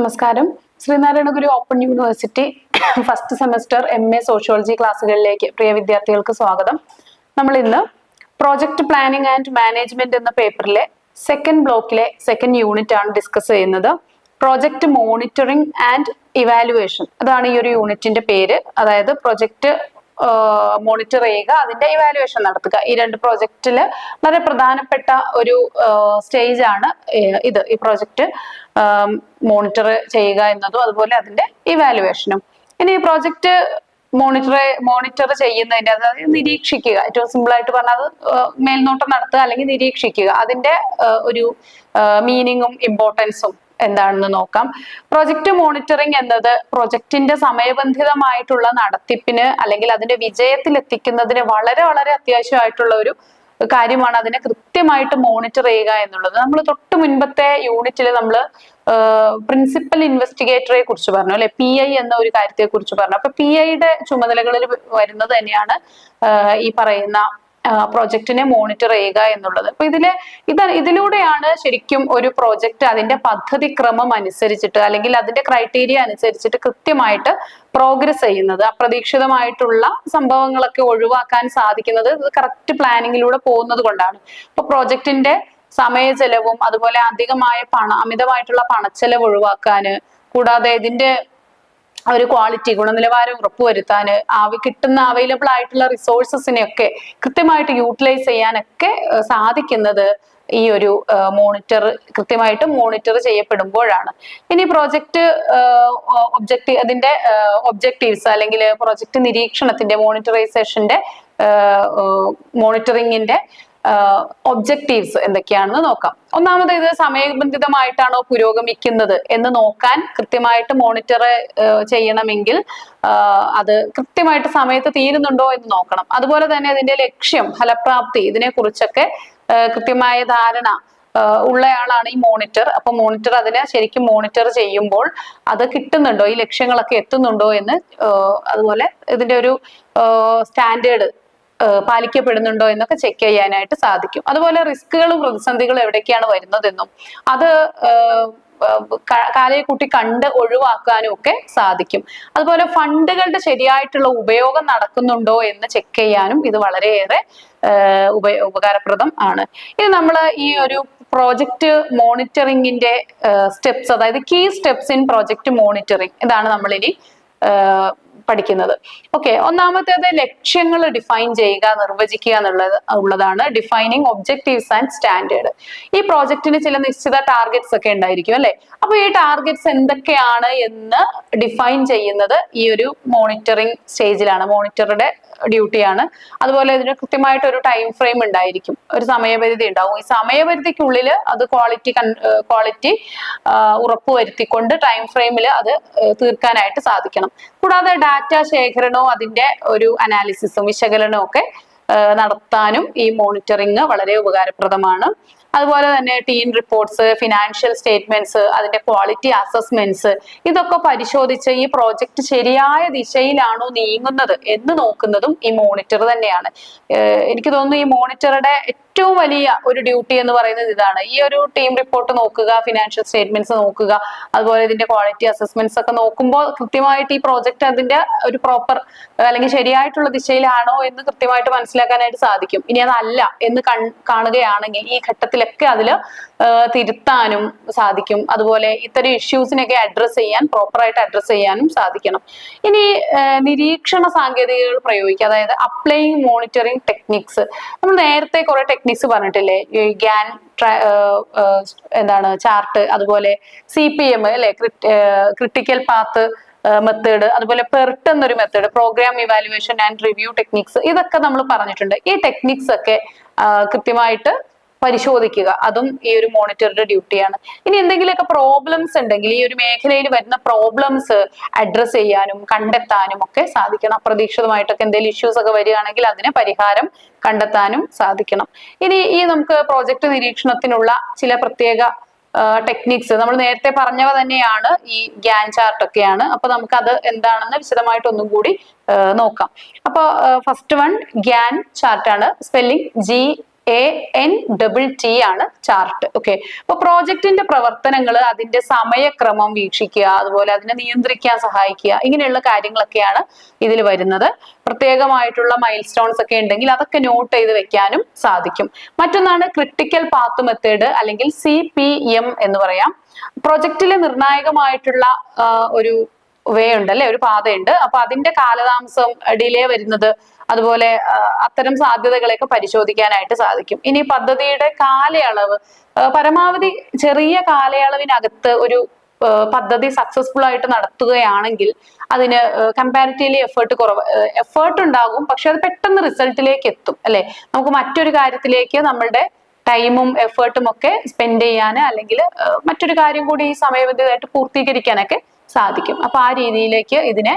നമസ്കാരം. Sreenarayana Guru open university first semester MA sociology ക്ലാസ്സുകളിലേക്ക് പ്രിയ വിദ്യാർത്ഥികൾക്ക് സ്വാഗതം. നമ്മൾ ഇന്ന് പ്രോജക്ട് പ്ലാനിംഗ് ആൻഡ് മാനേജ്മെന്റ് എന്ന പേപ്പറിലെ സെക്കൻഡ് ബ്ലോക്കിലെ സെക്കൻഡ് യൂണിറ്റ് ആണ് ഡിസ്കസ് ചെയ്യുന്നത്. പ്രോജക്ട് മോണിറ്ററിംഗ് ആൻഡ് ഇവാലുവേഷൻ, അതാണ് ഈ ഒരു യൂണിറ്റിന്റെ പേര്. അതായത് പ്രോജക്ട് മോണിറ്റർ ചെയ്യുക, അതിന്റെ ഇവാലുവേഷൻ നടത്തുക. ഈ രണ്ട് പ്രോജക്റ്റില് വളരെ പ്രധാനപ്പെട്ട ഒരു സ്റ്റേജ് ആണ് ഇത്. ഈ പ്രോജക്റ്റ് മോണിറ്റർ ചെയ്യുക എന്നതും അതുപോലെ അതിന്റെ ഇവാലുവേഷനും. ഇനി ഈ പ്രോജക്റ്റ് മോണിറ്റർ ചെയ്യുന്നതിന്റെ, അതായത് നിരീക്ഷിക്കുക, ഏറ്റവും സിമ്പിൾ ആയിട്ട് പറഞ്ഞാൽ അത് മേൽനോട്ടം നടത്തുക അല്ലെങ്കിൽ നിരീക്ഷിക്കുക, അതിന്റെ ഒരു മീനിങ്ങും ഇമ്പോർട്ടൻസും എന്താണെന്ന് നോക്കാം. പ്രൊജക്ട് മോണിറ്ററിംഗ് എന്നത് പ്രൊജക്ടിന്റെ സമയബന്ധിതമായിട്ടുള്ള നടത്തിപ്പിന് അല്ലെങ്കിൽ അതിന്റെ വിജയത്തിൽ എത്തിക്കുന്നതിന് വളരെ വളരെ അത്യാവശ്യമായിട്ടുള്ള ഒരു കാര്യമാണ്. അതിനെ കൃത്യമായിട്ട് മോണിറ്റർ ചെയ്യുക എന്നുള്ളത്. നമ്മൾ തൊട്ട് മുൻപത്തെ യൂണിറ്റിൽ നമ്മൾ പ്രിൻസിപ്പൽ ഇൻവെസ്റ്റിഗേറ്ററെ കുറിച്ച് പറഞ്ഞു അല്ലെ, PI എന്ന ഒരു കാര്യത്തെ കുറിച്ച് പറഞ്ഞു. അപ്പൊ PIയുടെ ചുമതലകളിൽ വരുന്നത് തന്നെയാണ് ഈ പറയുന്ന പ്രോജക്റ്റിനെ മോണിറ്റർ ചെയ്യുക എന്നുള്ളത്. അപ്പൊ ഇതിലൂടെയാണ് ശരിക്കും ഒരു പ്രോജക്റ്റ് അതിന്റെ പദ്ധതി ക്രമം അനുസരിച്ചിട്ട് അല്ലെങ്കിൽ അതിന്റെ ക്രൈറ്റീരിയ അനുസരിച്ചിട്ട് കൃത്യമായിട്ട് പ്രോഗ്രസ് ചെയ്യുന്നത്. അപ്രതീക്ഷിതമായിട്ടുള്ള സംഭവങ്ങളൊക്കെ ഒഴിവാക്കാൻ സാധിക്കുന്നത് ഇത് കറക്റ്റ് പ്ലാനിങ്ങിലൂടെ പോകുന്നത് കൊണ്ടാണ്. അപ്പൊ പ്രോജക്റ്റിന്റെ സമയ ചെലവും അതുപോലെ അമിതമായിട്ടുള്ള പണച്ചെലവ് ഒഴിവാക്കാന്, കൂടാതെ ഇതിന്റെ ഒരു ക്വാളിറ്റി, ഗുണനിലവാരം ഉറപ്പുവരുത്താന്, കിട്ടുന്ന അവൈലബിൾ ആയിട്ടുള്ള റിസോഴ്സസിനെയൊക്കെ കൃത്യമായിട്ട് യൂട്ടിലൈസ് ചെയ്യാനൊക്കെ സാധിക്കുന്നത് ഈ ഒരു കൃത്യമായിട്ട് മോണിറ്റർ ചെയ്യപ്പെടുമ്പോഴാണ്. ഇനി പ്രോജക്റ്റ് അതിന്റെ ഒബ്ജക്റ്റീവ്സ് അല്ലെങ്കിൽ പ്രോജക്റ്റ് നിരീക്ഷണത്തിന്റെ മോണിറ്ററിങ്ങിന്റെ ഒബ്ജക്റ്റീവ്സ് എന്തൊക്കെയാണെന്ന് നോക്കാം. ഒന്നാമത്, ഇത് സമയബന്ധിതമായിട്ടാണോ പുരോഗമിക്കുന്നത് എന്ന് നോക്കാൻ കൃത്യമായിട്ട് മോണിറ്റർ ചെയ്യണമെങ്കിൽ അത് കൃത്യമായിട്ട് സമയത്ത് തീരുന്നുണ്ടോ എന്ന് നോക്കണം. അതുപോലെ തന്നെ അതിന്റെ ലക്ഷ്യം, ഫലപ്രാപ്തി, ഇതിനെ കുറിച്ചൊക്കെ കൃത്യമായ ധാരണ ഉള്ളയാളാണ് ഈ മോണിറ്റർ. അപ്പൊ മോണിറ്റർ അതിനെ ശരിക്കും മോണിറ്റർ ചെയ്യുമ്പോൾ അത് കിട്ടുന്നുണ്ടോ, ഈ ലക്ഷ്യങ്ങളൊക്കെ എത്തുന്നുണ്ടോ എന്ന്, അതുപോലെ ഇതിന്റെ ഒരു സ്റ്റാൻഡേർഡ് പാലിക്കപ്പെടുന്നുണ്ടോ എന്നൊക്കെ ചെക്ക് ചെയ്യാനായിട്ട് സാധിക്കും. അതുപോലെ റിസ്കുകളും പ്രതിസന്ധികളും എവിടേക്കാണ് വരുന്നതെന്നും അത് കാലയെ കൂട്ടി കണ്ട് ഒഴിവാക്കാനും ഒക്കെ സാധിക്കും. അതുപോലെ ഫണ്ടുകളുടെ ശരിയായിട്ടുള്ള ഉപയോഗം നടക്കുന്നുണ്ടോ എന്ന് ചെക്ക് ചെയ്യാനും ഇത് വളരെയേറെ ഉപകാരപ്രദം ആണ്. ഇത് നമ്മൾ ഈ ഒരു പ്രോജക്റ്റ് മോണിറ്ററിങ്ങിന്റെ സ്റ്റെപ്സ്, അതായത് key steps in project monitoring, ഇതാണ് നമ്മളിനി പഠിക്കുന്നത്. ഓക്കെ, ഒന്നാമത്തേത് ലക്ഷ്യങ്ങൾ ഡിഫൈൻ ചെയ്യുക, നിർവചിക്കുക ഉള്ളതാണ്. Defining objectives and standard. ഈ പ്രോജക്റ്റിന് ചില നിശ്ചിത ടാർഗറ്റ്സ് ഒക്കെ ഉണ്ടായിരിക്കും അല്ലെ. അപ്പൊ ഈ ടാർഗറ്റ്സ് എന്തൊക്കെയാണ് എന്ന് ഡിഫൈൻ ചെയ്യുന്നത് ഈ ഒരു മോണിറ്ററിങ് സ്റ്റേജിലാണ്. മോണിറ്ററുടെ ഡ്യൂട്ടിയാണ്. അതുപോലെ ഇതിന് കൃത്യമായിട്ട് ഒരു ടൈം ഫ്രെയിം ഉണ്ടായിരിക്കും, ഒരു സമയപരിധി ഉണ്ടാവും. ഈ സമയപരിധിക്കുള്ളിൽ അത് ക്വാളിറ്റി ഉറപ്പുവരുത്തിക്കൊണ്ട് ടൈം ഫ്രെയിമിൽ അത് തീർക്കാനായിട്ട് സാധിക്കണം. കൂടാതെ ഡാറ്റ ശേഖരണവും അതിന്റെ ഒരു അനാലിസിസും വിശകലനവും ഒക്കെ നടത്താനും ഈ മോണിറ്ററിങ് വളരെ ഉപകാരപ്രദമാണ്. അതുപോലെ തന്നെ ടീം റിപ്പോർട്ട്സ്, ഫിനാൻഷ്യൽ സ്റ്റേറ്റ്മെന്റ്സ്, അതിന്റെ ക്വാളിറ്റി അസസ്മെന്റ്സ്, ഇതൊക്കെ പരിശോധിച്ച് ഈ പ്രോജക്റ്റ് ശരിയായ ദിശയിലാണോ നീങ്ങുന്നത് എന്ന് നോക്കുന്നതും ഈ മോണിറ്റർ തന്നെയാണ്. എനിക്ക് തോന്നുന്നു ഈ മോണിറ്ററുടെ ഏറ്റവും വലിയ ഒരു ഡ്യൂട്ടി എന്ന് പറയുന്നത് ഇതാണ്. ഈ ഒരു ടീം റിപ്പോർട്ട് നോക്കുക, ഫിനാൻഷ്യൽ സ്റ്റേറ്റ്മെന്റ്സ് നോക്കുക, അതുപോലെ ഇതിന്റെ ക്വാളിറ്റി അസസ്മെന്റ്സ് ഒക്കെ നോക്കുമ്പോൾ കൃത്യമായിട്ട് ഈ പ്രോജക്റ്റ് അതിന്റെ ഒരു പ്രോപ്പർ അല്ലെങ്കിൽ ശരിയായിട്ടുള്ള ദിശയിലാണോ എന്ന് കൃത്യമായിട്ട് മനസ്സിലാക്കാനായിട്ട് സാധിക്കും. ഇനി അതല്ല എന്ന് കാണുകയാണെങ്കിൽ ഈ ഘട്ടത്തിലൊക്കെ അതില് തിരുത്താനും സാധിക്കും. അതുപോലെ ഇത്തരം ഇഷ്യൂസിനൊക്കെ പ്രോപ്പറായിട്ട് അഡ്രസ് ചെയ്യാനും സാധിക്കണം. ഇനി നിരീക്ഷണ സാങ്കേതികതകൾ പ്രയോഗിക്കുക, അതായത് അപ്ലൈയിങ് മോണിറ്ററിംഗ് ടെക്നിക്സ്. നമ്മൾ നേരത്തെ കുറെ ടെക്നിക്സ് പറഞ്ഞിട്ടില്ലേ, GAN ചാർട്ട്, അതുപോലെ CPM അല്ലെ, ക്രിട്ടിക്കൽ പാത്ത് മെത്തേഡ്, അതുപോലെ PERT എന്നൊരു method, programme evaluation and review techniques, ഇതൊക്കെ നമ്മൾ പറഞ്ഞിട്ടുണ്ട്. ഈ ടെക്നിക്സ് ഒക്കെ കൃത്യമായിട്ട് പരിശോധിക്കുക, അതും ഈ ഒരു മോണിറ്ററുടെ ഡ്യൂട്ടിയാണ്. ഇനി എന്തെങ്കിലുമൊക്കെ പ്രോബ്ലംസ് ഉണ്ടെങ്കിൽ ഈ ഒരു മേഖലയിൽ വരുന്ന പ്രോബ്ലംസ് അഡ്രസ് ചെയ്യാനും കണ്ടെത്താനും ഒക്കെ സാധിക്കണം. അപ്രതീക്ഷിതമായിട്ടൊക്കെ എന്തെങ്കിലും ഇഷ്യൂസ് ഒക്കെ വരികയാണെങ്കിൽ അതിന് പരിഹാരം കണ്ടെത്താനും സാധിക്കണം. ഇനി നമുക്ക് പ്രോജക്റ്റ് നിരീക്ഷണത്തിനുള്ള ചില പ്രത്യേക ടെക്നിക്സ് നമ്മൾ നേരത്തെ പറഞ്ഞവ തന്നെയാണ്, ഈ GAN ചാർട്ട് ഒക്കെയാണ്. അപ്പൊ നമുക്ക് അത് എന്താണെന്ന് വിശദമായിട്ട് ഒന്നും കൂടി നോക്കാം. അപ്പൊ ഫസ്റ്റ് വൺ GAN ചാർട്ടാണ്. സ്പെല്ലിംഗ് CHANT ആണ് ചാർട്ട്. ഓക്കെ, അപ്പൊ പ്രോജക്റ്റിന്റെ പ്രവർത്തനങ്ങൾ, അതിന്റെ സമയക്രമം വീക്ഷിക്കുക, അതുപോലെ അതിനെ നിയന്ത്രിക്കാൻ സഹായിക്കുക, ഇങ്ങനെയുള്ള കാര്യങ്ങളൊക്കെയാണ് ഇതിൽ വരുന്നത്. പ്രത്യേകമായിട്ടുള്ള മൈൽ സ്റ്റോൺസ് ഒക്കെ ഉണ്ടെങ്കിൽ അതൊക്കെ നോട്ട് ചെയ്ത് വെക്കാനും സാധിക്കും. മറ്റൊന്നാണ് ക്രിട്ടിക്കൽ പാത്ത് മെത്തേഡ്, അല്ലെങ്കിൽ CPM എന്ന് പറയാം. പ്രൊജക്റ്റിലെ നിർണായകമായിട്ടുള്ള ഒരു വേ ഉണ്ട് അല്ലെ, ഒരു പാതയുണ്ട്. അപ്പൊ അതിന്റെ കാലതാമസം, ഡിലേ വരുന്നത്, അതുപോലെ അത്തരം സാധ്യതകളെയൊക്കെ പരിശോധിക്കാനായിട്ട് സാധിക്കും. ഇനി പദ്ധതിയുടെ കാലയളവ്, പരമാവധി ചെറിയ കാലയളവിനകത്ത് ഒരു പദ്ധതി സക്സസ്ഫുൾ ആയിട്ട് നടത്തുകയാണെങ്കിൽ അതിന് കമ്പാരിറ്റീവ്ലി എഫേർട്ട് ഉണ്ടാകും, പക്ഷെ അത് പെട്ടെന്ന് റിസൾട്ടിലേക്ക് എത്തും അല്ലെ. നമുക്ക് മറ്റൊരു കാര്യത്തിലേക്ക് നമ്മളുടെ ടൈമും എഫേർട്ടും ഒക്കെ സ്പെൻഡ് ചെയ്യാൻ, അല്ലെങ്കിൽ മറ്റൊരു കാര്യം കൂടി സമയബന്ധിതമായിട്ട് പൂർത്തീകരിക്കാനൊക്കെ സാധിക്കും. അപ്പൊ ആ രീതിയിലേക്ക് ഇതിനെ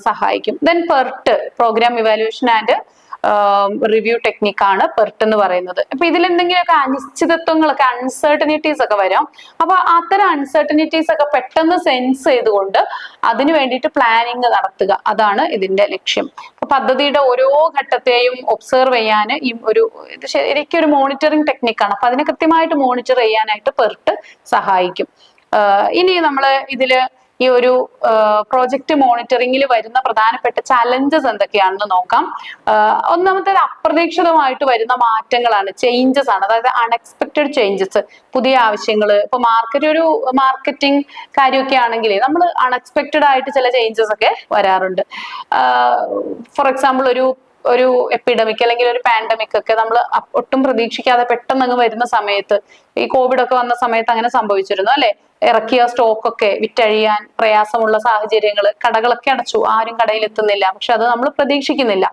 സഹായിക്കും. Then PERT, programme evaluation and review ടെക്നിക്കാണ് PERT എന്ന് പറയുന്നത്. അപ്പൊ ഇതിൽ എന്തെങ്കിലുമൊക്കെ അനിശ്ചിതത്വങ്ങളൊക്കെ, അൺസർട്ടനിറ്റീസ് ഒക്കെ വരാം. അപ്പൊ അത്തരം അൺസർട്ടനിറ്റീസ് ഒക്കെ പെട്ടെന്ന് സെൻസ് ചെയ്തുകൊണ്ട് അതിനു വേണ്ടിയിട്ട് പ്ലാനിങ് നടത്തുക, അതാണ് ഇതിന്റെ ലക്ഷ്യം. അപ്പൊ പദ്ധതിയുടെ ഓരോ ഘട്ടത്തെയും ഒബ്സർവ് ചെയ്യാൻ ഇത് ശരിക്കും ഒരു മോണിറ്ററിംഗ് ടെക്നിക്കാണ്. അപ്പൊ അതിനെ കൃത്യമായിട്ട് മോണിറ്റർ ചെയ്യാനായിട്ട് PERT സഹായിക്കും. ഇനി നമ്മൾ ഇതില് ഈ ഒരു പ്രോജക്റ്റ് മോണിറ്ററിംഗിൽ വരുന്ന പ്രധാനപ്പെട്ട ചലഞ്ചസ് എന്തൊക്കെയാണെന്ന് നോക്കാം. ഒന്നാമത്തേത് അപ്രതീക്ഷിതമായിട്ട് വരുന്ന മാറ്റങ്ങളാണ്, ചേഞ്ചസ് ആണ്. അതായത് അൺഎക്സ്പെക്ടഡ് ചേഞ്ചസ്, പുതിയ ആവശ്യങ്ങൾ. ഇപ്പൊ മാർക്കറ്റിംഗ് കാര്യമൊക്കെ ആണെങ്കിൽ നമ്മൾ അൺഎക്സ്പെക്ടഡ് ആയിട്ട് ചില ചേഞ്ചസ് ഒക്കെ വരാറുണ്ട്. ഫോർ എക്സാമ്പിൾ ഒരു എപ്പിഡമിക് അല്ലെങ്കിൽ ഒരു പാൻഡമിക് ഒക്കെ നമ്മൾ ഒട്ടും പ്രതീക്ഷിക്കാതെ പെട്ടെന്ന് അങ്ങ് വരുന്ന സമയത്ത്, ഈ കോവിഡ് ഒക്കെ വന്ന സമയത്ത് അങ്ങനെ സംഭവിച്ചിരുന്നു അല്ലെ. ഇറക്കിയ സ്റ്റോക്ക് ഒക്കെ വിറ്റഴിയാൻ പ്രയാസമുള്ള സാഹചര്യങ്ങൾ, കടകളൊക്കെ അടച്ചു, ആരും കടയിൽ എത്തുന്നില്ല. പക്ഷെ അത് നമ്മൾ പ്രതീക്ഷിക്കുന്നില്ല.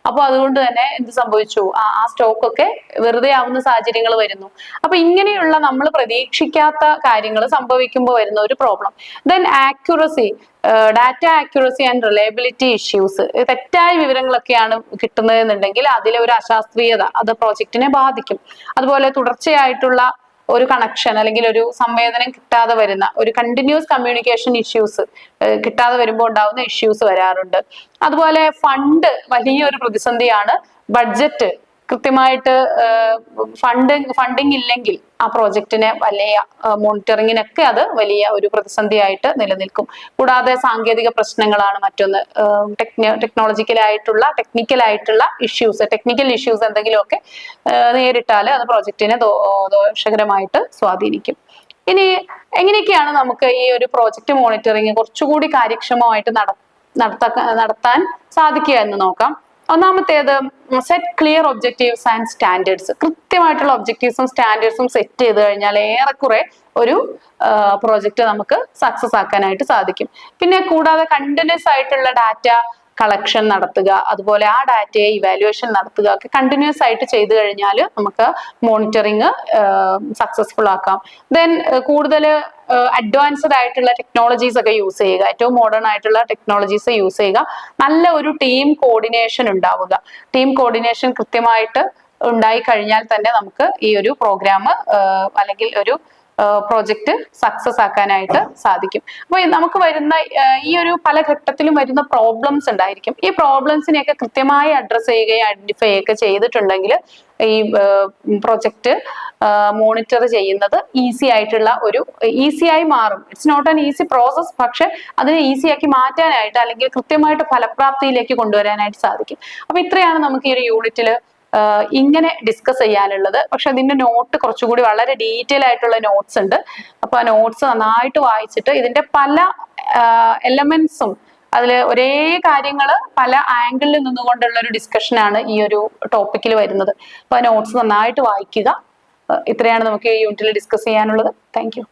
അപ്പൊ അതുകൊണ്ട് തന്നെ എന്ത് സംഭവിച്ചു, ആ സ്റ്റോക്ക് ഒക്കെ വെറുതെ ആവുന്ന സാഹചര്യങ്ങൾ വരുന്നു. അപ്പൊ ഇങ്ങനെയുള്ള നമ്മൾ പ്രതീക്ഷിക്കാത്ത കാര്യങ്ങൾ സംഭവിക്കുമ്പോൾ വരുന്ന ഒരു problem. Then accuracy, data accuracy and reliability issues. തെറ്റായ വിവരങ്ങളൊക്കെയാണ് കിട്ടുന്നതെന്നുണ്ടെങ്കിൽ അതിലെ ഒരു അശാസ്ത്രീയത അത് പ്രോജക്റ്റിനെ ബാധിക്കും. അതുപോലെ തുടർച്ചയായിട്ടുള്ള ഒരു കണക്ഷൻ അല്ലെങ്കിൽ ഒരു സംവേദനം കിട്ടാതെ വരുന്ന, ഒരു കണ്ടിന്യൂസ് കമ്മ്യൂണിക്കേഷൻ ഇഷ്യൂസ് കിട്ടാതെ വരുമ്പോൾ ഉണ്ടാവുന്ന ഇഷ്യൂസ് വരാറുണ്ട്. അതുപോലെ ഫണ്ട് വലിയൊരു പ്രതിസന്ധിയാണ്. ബഡ്ജറ്റ് കൃത്യമായിട്ട് ഫണ്ടിങ് ഇല്ലെങ്കിൽ ആ പ്രോജക്റ്റിനെ വലിയ മോണിറ്ററിങ്ങിനൊക്കെ അത് വലിയ ഒരു പ്രതിസന്ധിയായിട്ട് നിലനിൽക്കും. കൂടാതെ സാങ്കേതിക പ്രശ്നങ്ങളാണ് മറ്റൊന്ന്. ടെക്നിക്കലായിട്ടുള്ള ഇഷ്യൂസ്, ടെക്നിക്കൽ ഇഷ്യൂസ് എന്തെങ്കിലുമൊക്കെ നേരിട്ടാൽ അത് പ്രോജക്റ്റിനെ ദോഷകരമായിട്ട് സ്വാധീനിക്കും. ഇനി എങ്ങനെയൊക്കെയാണ് നമുക്ക് ഈ ഒരു പ്രോജക്റ്റ് മോണിറ്ററിങ് കുറച്ചുകൂടി കാര്യക്ഷമമായിട്ട് നടത്താൻ സാധിക്കുക എന്ന് നോക്കാം. ഒന്നാമത്തേത്, set clear objectives and standards. കൃത്യമായിട്ടുള്ള ഒബ്ജക്റ്റീവ്സും സ്റ്റാൻഡേർഡ്സും സെറ്റ് ചെയ്ത് കഴിഞ്ഞാൽ ഏറെക്കുറെ ഒരു പ്രോജക്റ്റ് നമുക്ക് സക്സസ് ആക്കാനായിട്ട് സാധിക്കും. പിന്നെ കൂടാതെ കണ്ടിന്യൂസ് ആയിട്ടുള്ള ഡാറ്റ കളക്ഷൻ നടത്തുക, അതുപോലെ ആ ഡാറ്റയെ ഇവാലുവേഷൻ നടത്തുക ഒക്കെ കണ്ടിന്യൂസ് ആയിട്ട് ചെയ്തു കഴിഞ്ഞാൽ നമുക്ക് മോണിറ്ററിങ് സക്സസ്ഫുൾ ആക്കാം. ദെൻ കൂടുതൽ അഡ്വാൻസ്ഡ് ആയിട്ടുള്ള ടെക്നോളജീസ് ഒക്കെ യൂസ് ചെയ്യുക, ഏറ്റവും മോഡേൺ ആയിട്ടുള്ള ടെക്നോളജീസ് യൂസ് ചെയ്യുക. നല്ല ഒരു ടീം കോർഡിനേഷൻ ഉണ്ടാവുക. ടീം കോർഡിനേഷൻ കൃത്യമായിട്ട് ഉണ്ടായി കഴിഞ്ഞാൽ തന്നെ നമുക്ക് ഈ ഒരു പ്രോഗ്രാം അല്ലെങ്കിൽ ഒരു പ്രോജക്റ്റ് സക്സസ് ആക്കാനായിട്ട് സാധിക്കും. അപ്പൊ നമുക്ക് വരുന്ന ഈ ഒരു പല ഘട്ടത്തിലും വരുന്ന പ്രോബ്ലംസ് ഉണ്ടായിരിക്കും. ഈ പ്രോബ്ലംസിനെയൊക്കെ കൃത്യമായി അഡ്രസ് ചെയ്യുകയും ഐഡന്റിഫൈ ഒക്കെ ചെയ്തിട്ടുണ്ടെങ്കിൽ ഈ പ്രോജക്റ്റ് മോണിറ്റർ ചെയ്യുന്നത് ഈസിയായി മാറും. It's not an easy process, പക്ഷെ അതിനെ ഈസിയാക്കി മാറ്റാനായിട്ട് അല്ലെങ്കിൽ കൃത്യമായിട്ട് ഫലപ്രാപ്തിയിലേക്ക് കൊണ്ടുവരാനായിട്ട് സാധിക്കും. അപ്പൊ ഇത്രയാണ് നമുക്ക് ഈ ഒരു യൂണിറ്റില് ഇങ്ങനെ ഡിസ്കസ് ചെയ്യാനുള്ളത്. പക്ഷെ അതിന്റെ നോട്ട് കുറച്ചുകൂടി വളരെ ഡീറ്റെയിൽ ആയിട്ടുള്ള നോട്ട്സ് ഉണ്ട്. അപ്പൊ ആ നോട്ട്സ് നന്നായിട്ട് വായിച്ചിട്ട് ഇതിന്റെ പല എലമെന്റ്സും, അതിൽ ഒരേ കാര്യങ്ങൾ പല ആംഗിളിൽ നിന്നുകൊണ്ടുള്ള ഒരു ഡിസ്കഷനാണ് ഈ ഒരു ടോപ്പിക്കിൽ വരുന്നത്. അപ്പൊ ആ നോട്ട്സ് നന്നായിട്ട് വായിക്കുക. ഇത്രയാണ് നമുക്ക് ഈ യൂണിറ്റിൽ ഡിസ്കസ് ചെയ്യാനുള്ളത്. Thank you.